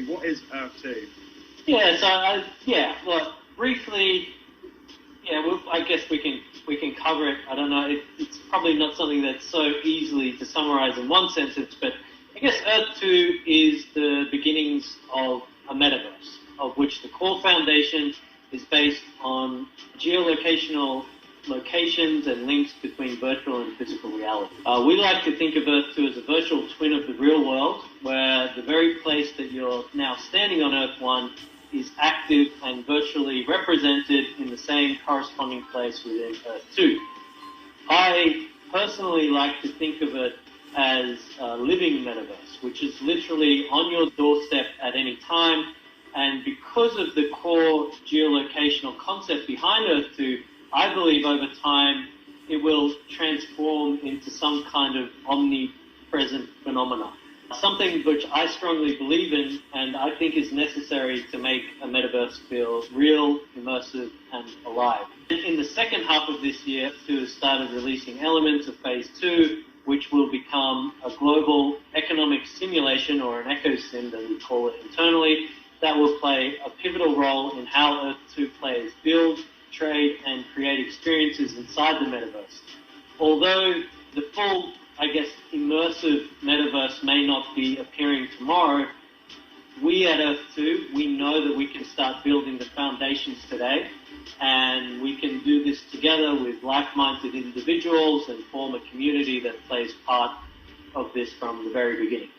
What is Earth2? Yeah, so well, briefly, I guess we can cover it. I don't know. It's probably not something that's so easily to summarize in one sentence, but I guess Earth2 is the beginnings of a metaverse, of which the core foundation is based on geolocational locations and links between virtual and physical reality. We like to think of Earth2 as a virtual twin of the real world, where the very place that you're now standing on Earth1 is active and virtually represented in the same corresponding place within Earth2. I personally like to think of it as a living metaverse, which is literally on your doorstep at any time. And because of the core geolocational concept behind Earth2, I believe over time it will transform into some kind of omnipresent phenomena. Something which I strongly believe in and I think is necessary to make a metaverse feel real, immersive, and alive. In the second half of this year, Earth2 has started releasing elements of Phase 2, which will become a global economic simulation, or an ecosim that we call it internally, that will play a pivotal role in how Earth2 players build, trade, and create experiences inside the metaverse. Although the full, I guess, immersive metaverse may not be appearing tomorrow, we at Earth2, we know that we can start building the foundations today, and we can do this together with like-minded individuals and form a community that plays part of this from the very beginning.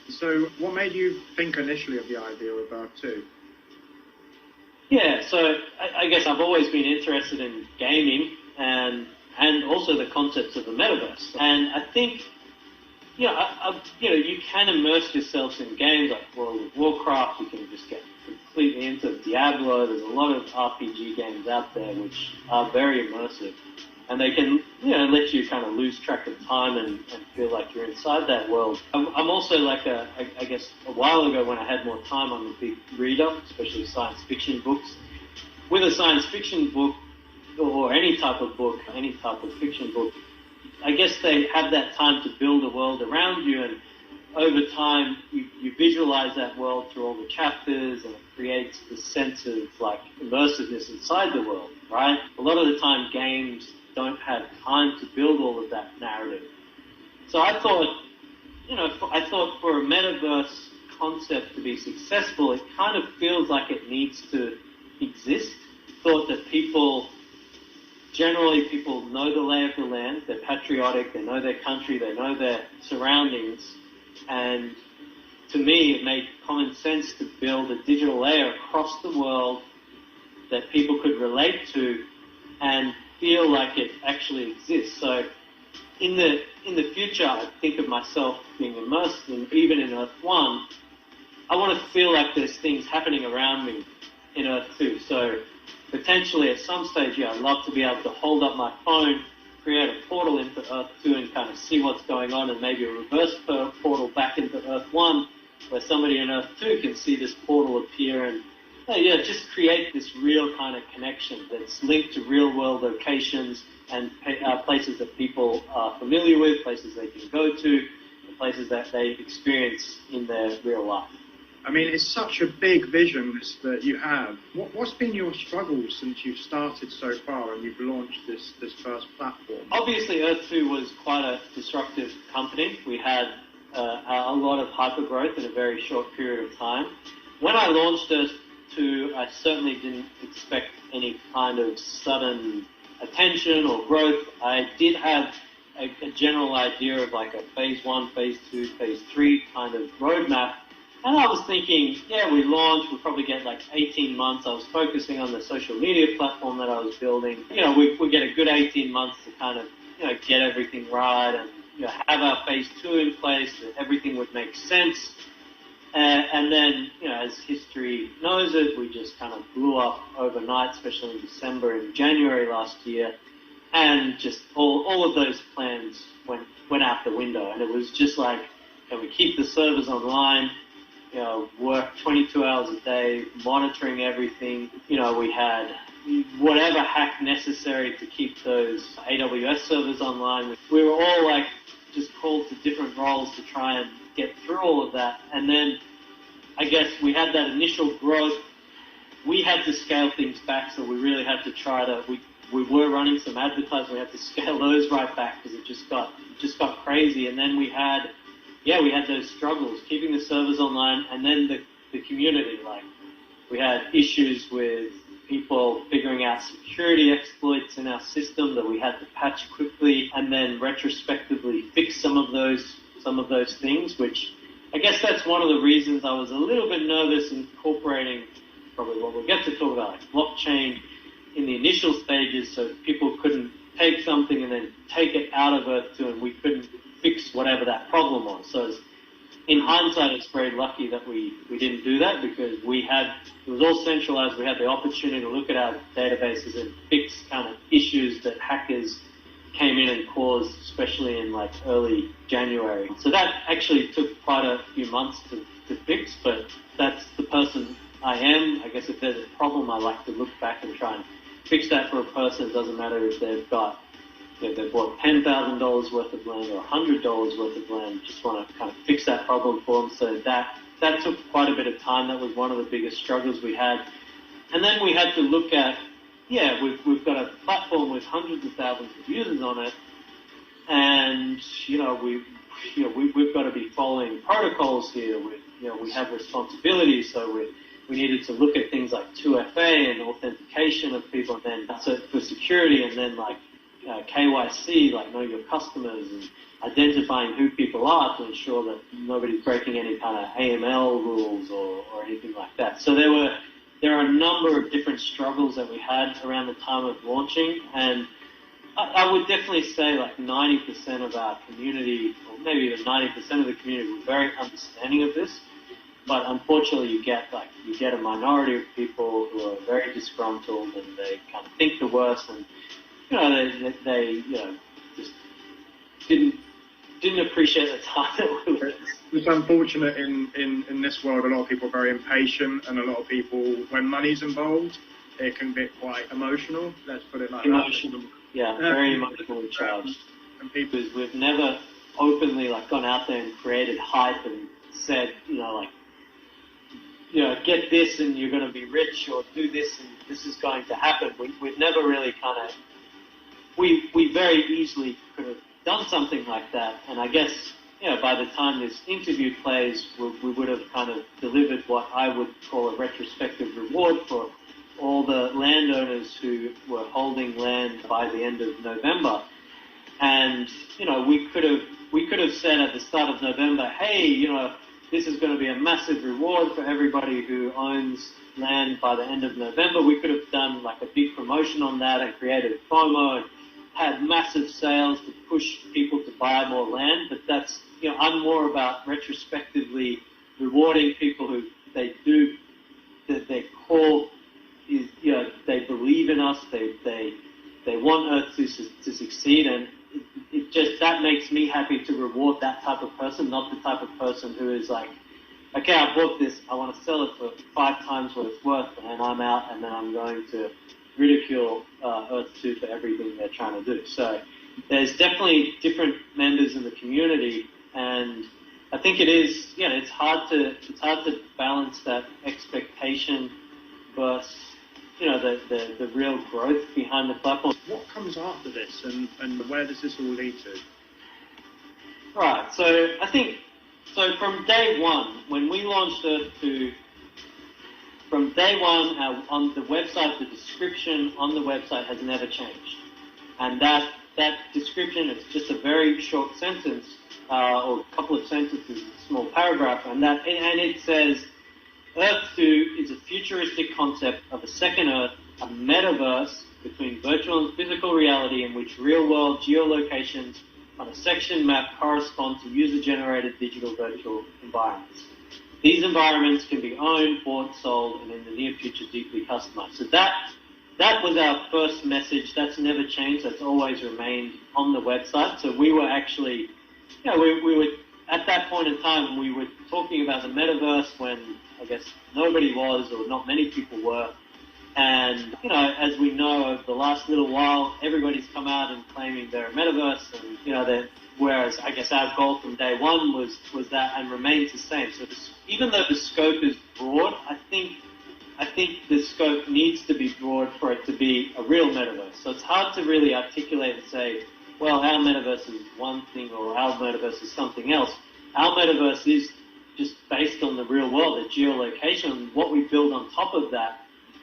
So what made you think initially of the idea of Earth2? Yeah, so I guess I've always been interested in gaming and also the concepts of the metaverse. And I think, you can immerse yourselves in games like World of Warcraft. You can just get completely into Diablo. There's a lot of RPG games out there which are very immersive. And they can, let you kind of lose track of time and feel like you're inside that world. I'm also like I guess a while ago when I had more time, I'm a big reader, especially science fiction books. With a science fiction book, or any type of book, any type of fiction book, I guess they have that time to build a world around you, and over time you visualize that world through all the chapters, and it creates this sense of like immersiveness inside the world, right? A lot of the time games don't have time to build all of that narrative. So I thought for a metaverse concept to be successful, it kind of feels like it needs to exist. Thought that people know the lay of the land, they're patriotic, they know their country, they know their surroundings, and to me it made common sense to build a digital layer across the world that people could relate to and feel like it actually exists. So in the future, I think of myself being immersed even in Earth1. I want to feel like there's things happening around me in Earth2. So potentially at some stage, I'd love to be able to hold up my phone, create a portal into Earth2 and kind of see what's going on, and maybe a reverse portal back into Earth1 where somebody in Earth2 can see this portal appear and just create this real kind of connection that's linked to real world locations and places that people are familiar with, places they can go to, and places that they experience in their real life. I mean, it's such a big vision that you have. What's been your struggles since you've started so far and you've launched this first platform? Obviously, Earth2 was quite a disruptive company. We had a lot of hypergrowth in a very short period of time. When I launched Earth2, I certainly didn't expect any kind of sudden attention or growth. I did have a general idea of like a phase 1, phase 2, phase 3 kind of roadmap. And I was thinking, we launch, we'll probably get like 18 months. I was focusing on the social media platform that I was building. We get a good 18 months to kind of, get everything right and, have our phase 2 in place, that everything would make sense. And then, as history knows it, we just kind of blew up overnight, especially in December and January last year. And just all of those plans went out the window. And it was just like, can we keep the servers online? Work 22 hours a day, monitoring everything. We had whatever hack necessary to keep those AWS servers online. We were all like just called to different roles to try and get through all of that. And then I guess we had that initial growth. We had to scale things back, so we really had to try to, we were running some advertising, we had to scale those right back because it just got crazy. And then we had those struggles, keeping the servers online, and then the community, like we had issues with people figuring out security exploits in our system that we had to patch quickly and then retrospectively fix some of those things, which I guess that's one of the reasons I was a little bit nervous incorporating probably what we'll get to talk about, like blockchain in the initial stages, so people couldn't take something and then take it out of Earth2 and we couldn't fix whatever that problem was. So in hindsight, it's very lucky that we didn't do that because it was all centralized. We had the opportunity to look at our databases and fix kind of issues that hackers came in and caused, especially in like early January. So that actually took quite a few months to fix, but that's the person I am. I guess if there's a problem, I like to look back and try and fix that for a person. It doesn't matter if they've got, if they bought $10,000 worth of land or $100 worth of land, just want to kind of fix that problem for them. So that took quite a bit of time. That was one of the biggest struggles we had. And then we had to look at, we've got a platform with hundreds of thousands of users on it, and we've got to be following protocols here. We have responsibilities, so we needed to look at things like 2FA and authentication of people, and then so for security, and then like KYC, like know your customers, and identifying who people are to ensure that nobody's breaking any kind of AML rules or anything like that. So there are a number of different struggles that we had around the time of launching, and I would definitely say like 90% of our community, or maybe even 90% of the community, were very understanding of this. But unfortunately, you get a minority of people who are very disgruntled and they kind of think the worst, and they just didn't appreciate the time that we were. It's unfortunate in this world. A lot of people are very impatient, and a lot of people, when money's involved, it can get quite emotional. Let's put it like emotional. that. Yeah, very emotionally charged. And people, we've never openly gone out there and created hype and said, get this and you're going to be rich, or do this and this is going to happen. We've never really we very easily could have done something like that. And I guess, by the time this interview plays, we would have kind of delivered what I would call a retrospective reward for all the landowners who were holding land by the end of November. And, we could have said at the start of November, hey, this is going to be a massive reward for everybody who owns land by the end of November. We could have done like a big promotion on that and created FOMO and had massive sales to push people to buy more land. But that's, I'm more about retrospectively rewarding people who their core is, they believe in us, they want Earth to succeed, and it just, that makes me happy to reward that type of person, not the type of person who is like, okay, I bought this, I want to sell it for 5 times what it's worth, and I'm out, and then I'm going to ridicule Earth2 for everything they're trying to do. So there's definitely different members in the community, and I think it is, it's hard to balance that expectation versus, the real growth behind the platform. What comes after this, and where does this all lead to? Right, so I think, from day one, when we launched Earth2, from day one, on the website, the description on the website has never changed. And that description is just a very short sentence, or a couple of sentences, a small paragraph, and it says, Earth2 is a futuristic concept of a second Earth, a metaverse between virtual and physical reality in which real-world geolocations on a section map correspond to user-generated digital virtual environments. These environments can be owned, bought, sold, and in the near future deeply customized. So that was our first message. That's never changed. That's always remained on the website. So we were actually, we were at that point in time, we were talking about the metaverse when I guess nobody was, or not many people were. And, as we know, over the last little while, everybody's come out and claiming they're a metaverse, and, whereas I guess our goal from day one was that and remains the same. So even though the scope is broad, I think the scope needs to be broad for it to be a real metaverse. So it's hard to really articulate and say, well, our metaverse is one thing or our metaverse is something else. Our metaverse is just based on the real world, the geolocation. What we build on top of that,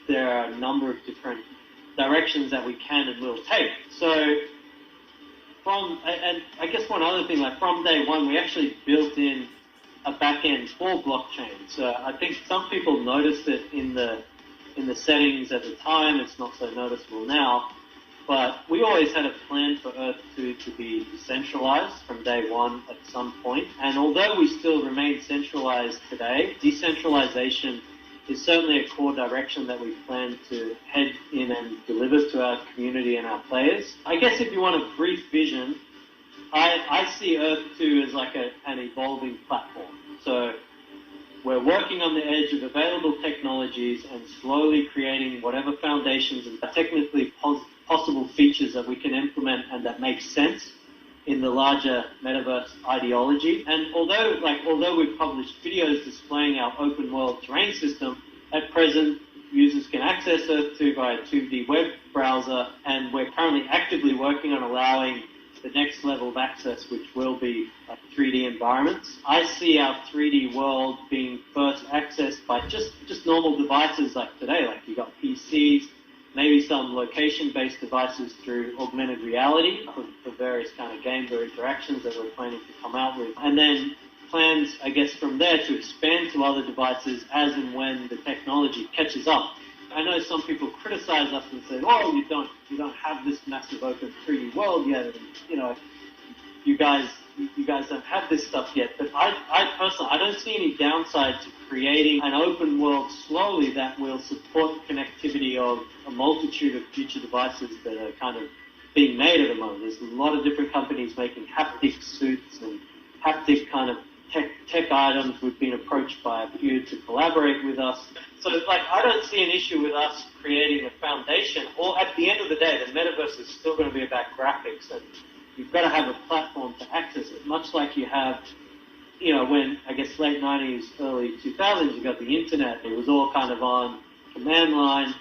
there are a number of different directions that we can and will take. So and I guess one other thing, like from day one, we actually built in a backend for blockchain. So I think some people noticed it in the settings at the time. It's not so noticeable now, but we always had a plan for Earth-2 to be decentralized from day one at some point. And although we still remain centralized today, decentralization is certainly a core direction that we plan to head in and deliver to our community and our players. I guess if you want a brief vision, I see Earth-2 as like an evolving platform. So we're working on the edge of available technologies and slowly creating whatever foundations and technically possible features that we can implement and that make sense in the larger metaverse ideology. And although we've published videos displaying our open world terrain system, at present users can access Earth2 via 2D web browser, and we're currently actively working on allowing the next level of access, which will be 3D environments. I see our 3D world being first accessed by just normal devices like today, like you got PCs, maybe some location-based devices through augmented reality for various kind of games or interactions that we're planning to come out with. And then plans, I guess, from there to expand to other devices as and when the technology catches up. I know some people criticize us and say, oh, you don't have this massive open 3D world yet, and, you know, you guys don't have this stuff yet. But I personally, I don't see any downside to creating an open world slowly that will support connectivity of a multitude of future devices that are kind of being made at the moment. There's a lot of different companies making haptic suits and haptic kind of tech items. We've been approached by a few to collaborate with us. So, like, I don't see an issue with us creating a foundation. Or at the end of the day, the metaverse is still going to be about graphics, and you've got to have a platform to access it, much like you have, you know, when, I guess, late 90s, early 2000s, you got the internet. It was all kind of on command line,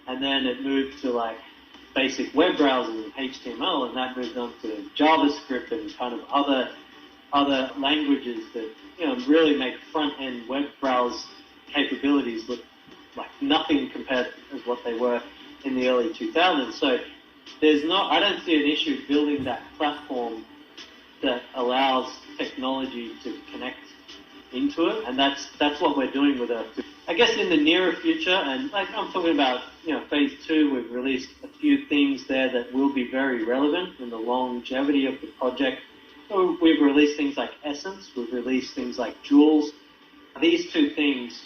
and then it moved to, like, basic web browsing and HTML, and that moved on to JavaScript and kind of other languages that, you know, really make front-end web browse capabilities look like nothing compared to what they were in the early 2000s. So I don't see an issue building that platform that allows technology to connect into it, and that's what we're doing with Earth2. I guess in the nearer future, and like I'm talking about, you know, phase 2, we've released a few things there that will be very relevant in the longevity of the project. So we've released things like Essence, we've released things like Jewels. These two things,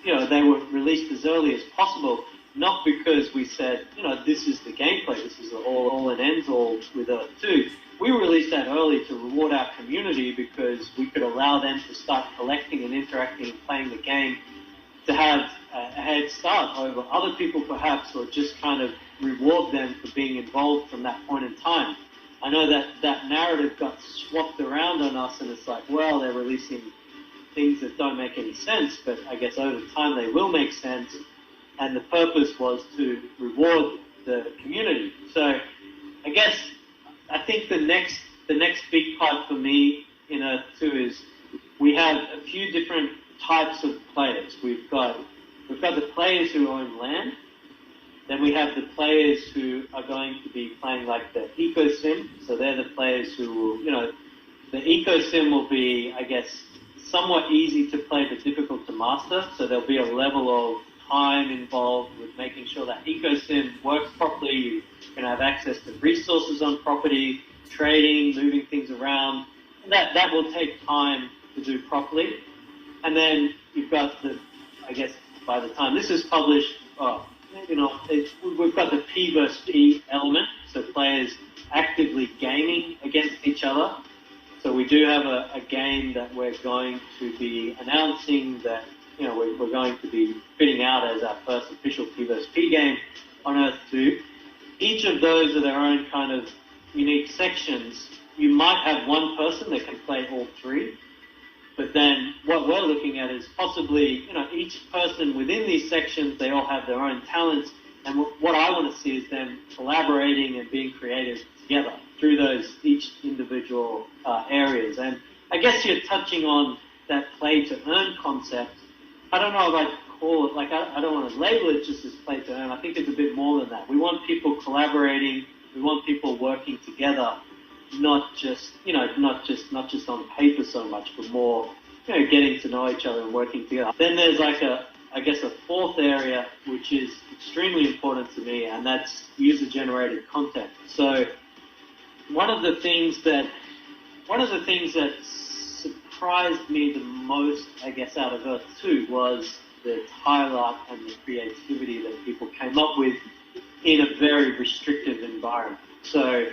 you know, they were released as early as possible, not because we said, you know, this is the gameplay, this is all and ends all with Earth2. We released that early to reward our community because we could allow them to start collecting and interacting and playing the game, to have a head start over other people perhaps, or just kind of reward them for being involved from that point in time. I know that narrative got swapped around on us, and it's like, well, they're releasing things that don't make any sense, but I guess over time they will make sense, and the purpose was to reward the community. So I guess I think the next big part for me in Earth2 is we have a few different types of players. We've got the players who own land. Then we have the players who are going to be playing like the eco-sim. So they're the players who will, you know, the eco-sim will be, I guess, somewhat easy to play but difficult to master. So there'll be a level of time involved with making sure that eco-sim works properly. You can have access to resources on property, trading, moving things around. And that will take time to do properly. And then you've got I guess by the time this is published, you know, we've got the P versus P element, so players actively gaming against each other. So we do have a game that we're going to be announcing that, you know, we're going to be fitting out as our first official P versus P game on Earth2. Each of those are their own kind of unique sections, you might have one person that can play all three, but then what we're looking at is possibly, each person within these sections, they all have their own talents, and what I want to see is them collaborating and being creative together through those each individual areas. And I guess you're touching on that play to earn concept. I don't know if I'd call it, I don't want to label it just as play to earn. I think it's a bit more than that. We want people collaborating. We want people working together, not just on paper so much, but more, getting to know each other and working together. Then there's a fourth area, which is extremely important to me, and that's user-generated content. So one of the things that surprised me the most, I guess, out of Earth-2 was the highlight and the creativity that people came up with in a very restrictive environment. So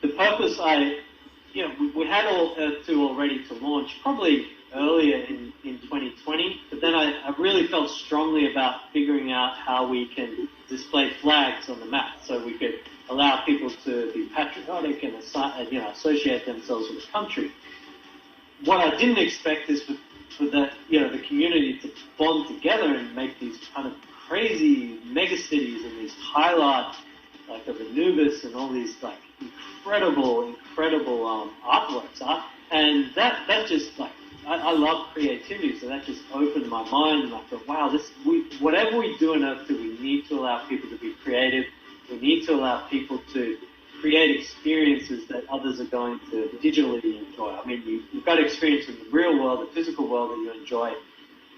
the purpose we had all Earth2 all ready to launch probably earlier in 2020, but then I really felt strongly about figuring out how we can display flags on the map so we could allow people to be patriotic and associate themselves with the country. What I didn't expect is for the community to bond together and make these kind of crazy megacities and these highlights like of Anubis and all these incredible artworks. And that just I love creativity, so that just opened my mind, and I thought, wow, whatever we do in Earth2, we need to allow people to be creative. We need to allow people to create experiences that others are going to digitally enjoy. I mean, you've got experience in the real world, the physical world that you enjoy.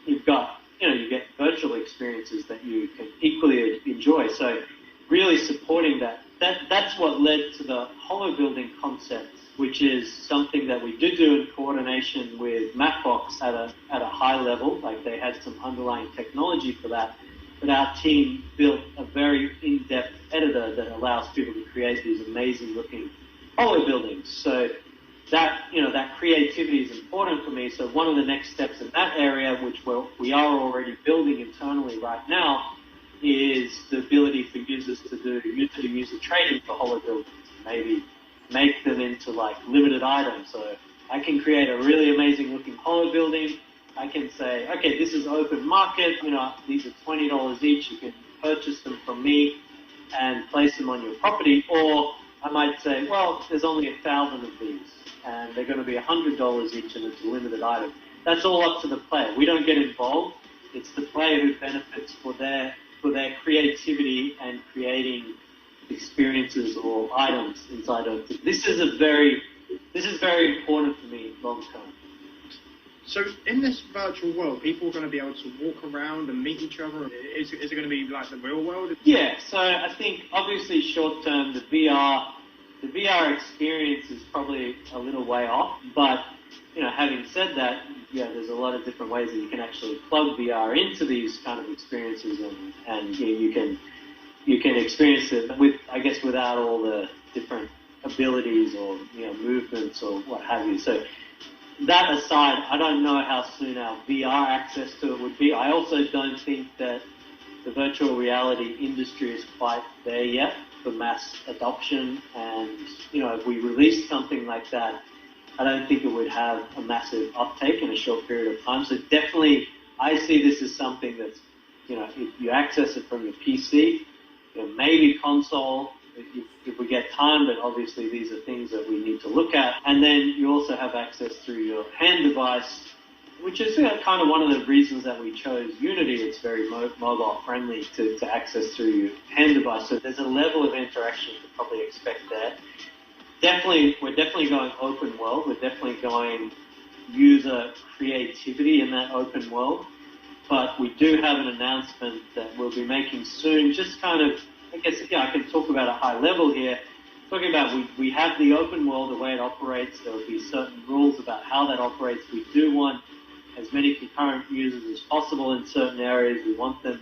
You've got, you get virtual experiences that you can equally enjoy. So really supporting that's what led to the holo building concept, which is something that we did do in coordination with Mapbox at a high level. They had some underlying technology for that. But our team built a very in-depth editor that allows people to create these amazing-looking holo buildings. So that creativity is important for me. So one of the next steps in that area, which we are already building internally right now, is the ability for users to do user-to-user trading for holo buildings. Maybe make them into limited items. So I can create a really amazing-looking holo building. I can say, okay, this is open market, these are $20 each, you can purchase them from me and place them on your property. Or I might say, well, there's only 1,000 of these, and they're going to be $100 each, and it's a limited item. That's all up to the player. We don't get involved. It's the player who benefits for their creativity and creating experiences or items inside of it. This is very important for me long term. So in this virtual world, people are going to be able to walk around and meet each other? Is it going to be like the real world? Yeah, so I think obviously short term, the VR experience is probably a little way off, but having said that, there's a lot of different ways that you can actually plug VR into these kind of experiences, and you can experience it without all the different abilities or movements or what have you. So that aside, I don't know how soon our VR access to it would be. I also don't think that the virtual reality industry is quite there yet for mass adoption. And, if we released something like that, I don't think it would have a massive uptake in a short period of time. So definitely, I see this as something that's, if you access it from your PC, maybe console, if we get time, but obviously these are things that we need to look at. And then you also have access through your hand device, which is kind of one of the reasons that we chose Unity. It's very mobile friendly to access through your hand device. So there's a level of interaction you could probably expect there. We're definitely going open world. We're definitely going user creativity in that open world. But we do have an announcement that we'll be making soon, just kind of, I can talk about a high level here. Talking about we have the open world, the way it operates. There will be certain rules about how that operates. We do want as many concurrent users as possible in certain areas. We want them,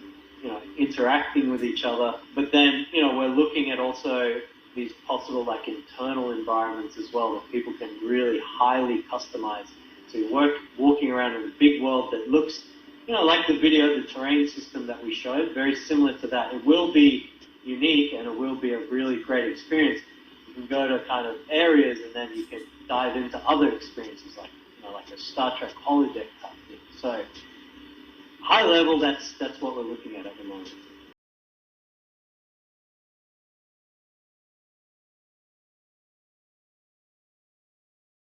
interacting with each other. But then, we're looking at also these possible internal environments as well that people can really highly customize. So you're walking around in a big world that looks, like the video, the terrain system that we showed, very similar to that. It will be unique and it will be a really great experience. can go to kind of areas, and then you can dive into other experiences, like like a Star Trek holodeck type thing. So high level, that's what we're looking at the moment.